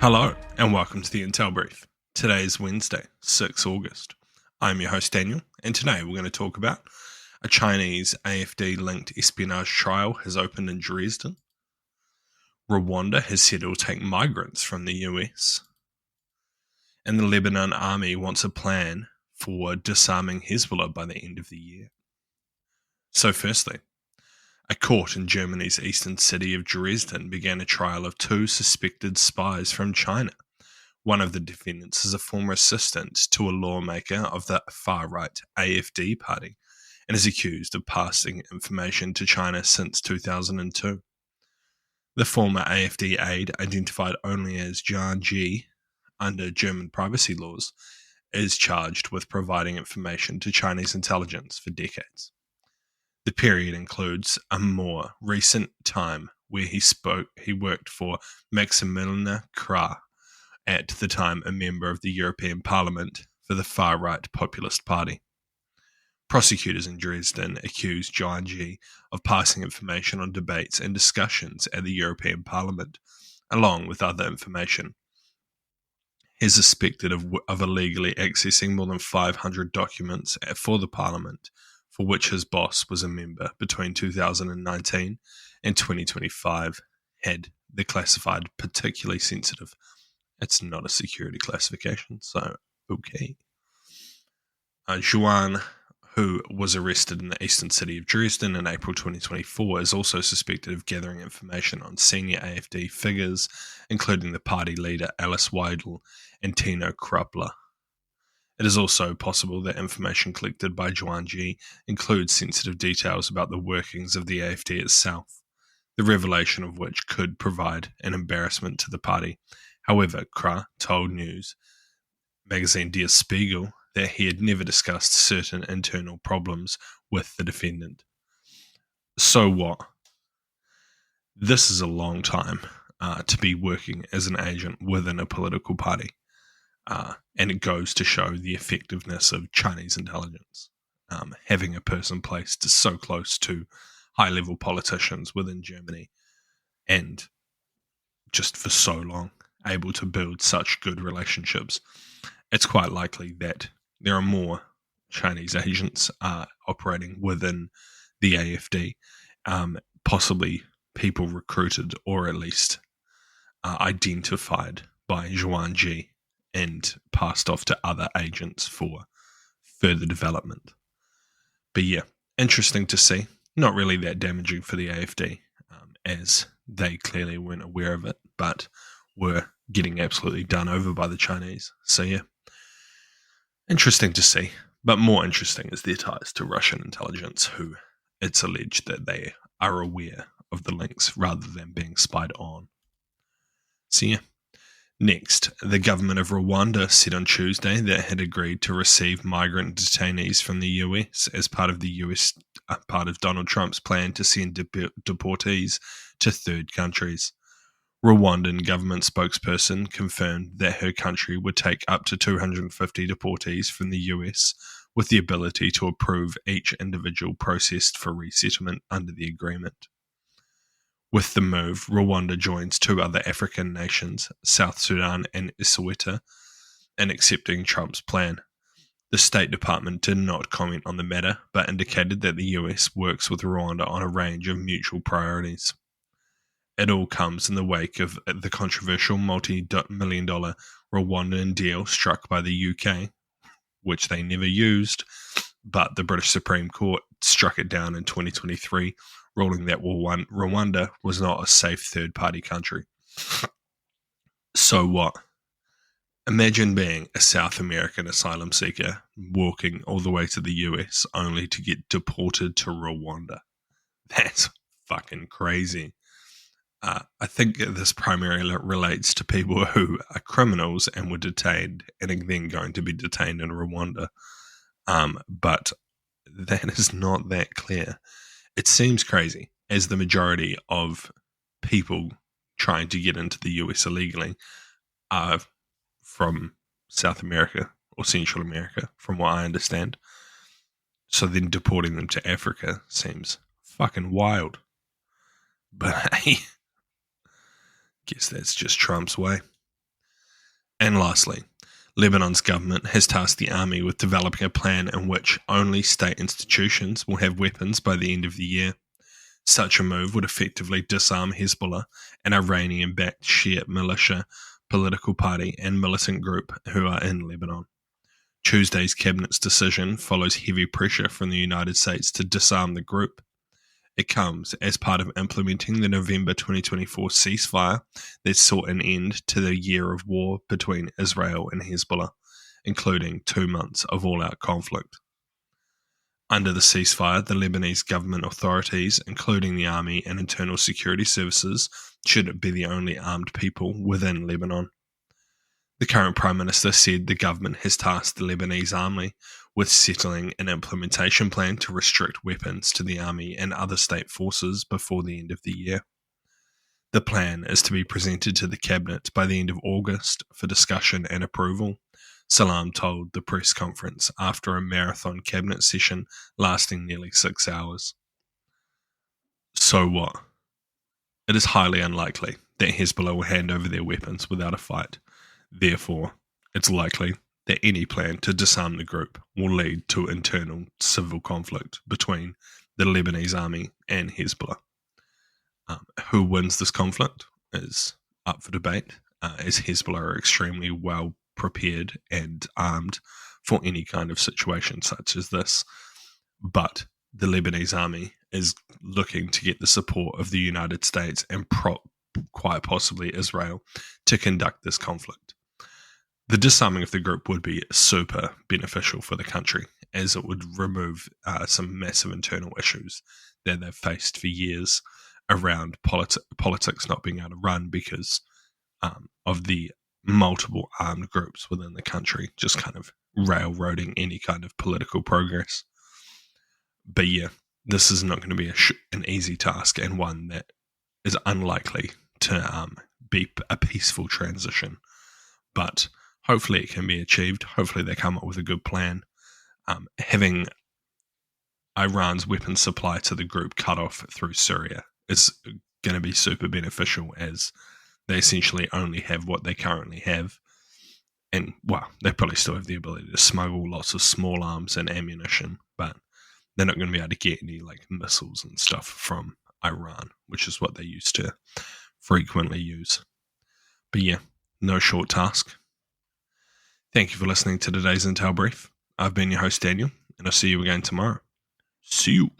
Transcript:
Hello, and welcome to the Intel Brief. Today is Wednesday, 6 August. I'm your host Daniel, and today we're going to talk about a Chinese AfD-linked espionage trial has opened in Dresden. Rwanda has said it will take migrants from the US. And the Lebanon army wants a plan for disarming Hezbollah by the end of the year. So firstly, a court in Germany's eastern city of Dresden began a trial of two suspected spies from China. One of the defendants is a former assistant to a lawmaker of the far-right AfD party and is accused of passing information to China since 2002. The former AfD aide, identified only as Jian Ji under German privacy laws, is charged with providing information to Chinese intelligence for decades. The period includes a more recent time where he worked for Maximilian Krah, at the time a member of the European Parliament for the far-right Populist Party. Prosecutors in Dresden accused Jian Ji of passing information on debates and discussions at the European Parliament, along with other information. He is suspected of illegally accessing more than 500 documents for the Parliament, for which his boss was a member between 2019 and 2025, had the classified particularly sensitive. It's not a security classification, so okay. Zhuan, who was arrested in the eastern city of Dresden in April 2024, is also suspected of gathering information on senior AfD figures, including the party leader Alice Weidel and Tino Kruppler. It is also possible that information collected by Zhuan Ji includes sensitive details about the workings of the AfD itself, the revelation of which could provide an embarrassment to the party. However, Krah told news magazine Der Spiegel that he had never discussed certain internal problems with the defendant. So what? This is a long time to be working as an agent within a political party. And it goes to show the effectiveness of Chinese intelligence. Having a person placed so close to high-level politicians within Germany and just for so long able to build such good relationships, it's quite likely that there are more Chinese agents operating within the AfD, possibly people recruited or at least identified by Zhuan Ji and passed off to other agents for further development. But yeah, interesting to see. Not really that damaging for the AfD, as they clearly weren't aware of it, but were getting absolutely done over by the Chinese. So yeah, interesting to see. But more interesting is their ties to Russian intelligence, who it's alleged that they are aware of the links rather than being spied on. So yeah. Next, the government of Rwanda said on Tuesday that it had agreed to receive migrant detainees from the US as part of Donald Trump's plan to send deportees to third countries. Rwandan government spokesperson confirmed that her country would take up to 250 deportees from the US, with the ability to approve each individual processed for resettlement under the agreement. With the move, Rwanda joins two other African nations, South Sudan and Eswatini, in accepting Trump's plan. The State Department did not comment on the matter, but indicated that the US works with Rwanda on a range of mutual priorities. It all comes in the wake of the controversial multi-million-dollar Rwandan deal struck by the UK, which they never used, but the British Supreme Court struck it down in 2023, ruling that Rwanda was not a safe third-party country. So what? Imagine being a South American asylum seeker walking all the way to the US only to get deported to Rwanda. That's fucking crazy. I think this primarily relates to people who are criminals and were detained and are then going to be detained in Rwanda. But that is not that clear. It seems crazy, as the majority of people trying to get into the US illegally are from South America or Central America, from what I understand. So then deporting them to Africa seems fucking wild. But hey, guess that's just Trump's way. And lastly, Lebanon's government has tasked the army with developing a plan in which only state institutions will have weapons by the end of the year. Such a move would effectively disarm Hezbollah, an Iranian-backed Shiite militia, political party, and militant group who are in Lebanon. Tuesday's cabinet's decision follows heavy pressure from the United States to disarm the group. It comes as part of implementing the November 2024 ceasefire that sought an end to the year of war between Israel and Hezbollah, including 2 months of all-out conflict. Under the ceasefire, the Lebanese government authorities, including the army and internal security services, should be the only armed people within Lebanon. The current Prime Minister said the government has tasked the Lebanese army with settling an implementation plan to restrict weapons to the army and other state forces before the end of the year. The plan is to be presented to the cabinet by the end of August for discussion and approval, Salam told the press conference after a marathon cabinet session lasting nearly 6 hours. So what? It is highly unlikely that Hezbollah will hand over their weapons without a fight. Therefore, it's likely that any plan to disarm the group will lead to internal civil conflict between the Lebanese army and Hezbollah. Who wins this conflict is up for debate, as Hezbollah are extremely well prepared and armed for any kind of situation such as this. But the Lebanese army is looking to get the support of the United States and quite possibly Israel to conduct this conflict. The disarming of the group would be super beneficial for the country, as it would remove some massive internal issues that they've faced for years around politics not being able to run because of the multiple armed groups within the country just kind of railroading any kind of political progress. But yeah, this is not going to be an easy task, and one that is unlikely to be a peaceful transition. But hopefully it can be achieved. Hopefully they come up with a good plan. Having Iran's weapons supply to the group cut off through Syria is going to be super beneficial, as they essentially only have what they currently have. And, well, they probably still have the ability to smuggle lots of small arms and ammunition, but they're not going to be able to get any like missiles and stuff from Iran, which is what they used to frequently use. But yeah, no short task. Thank you for listening to today's Intel Brief. I've been your host, Daniel, and I'll see you again tomorrow. See you.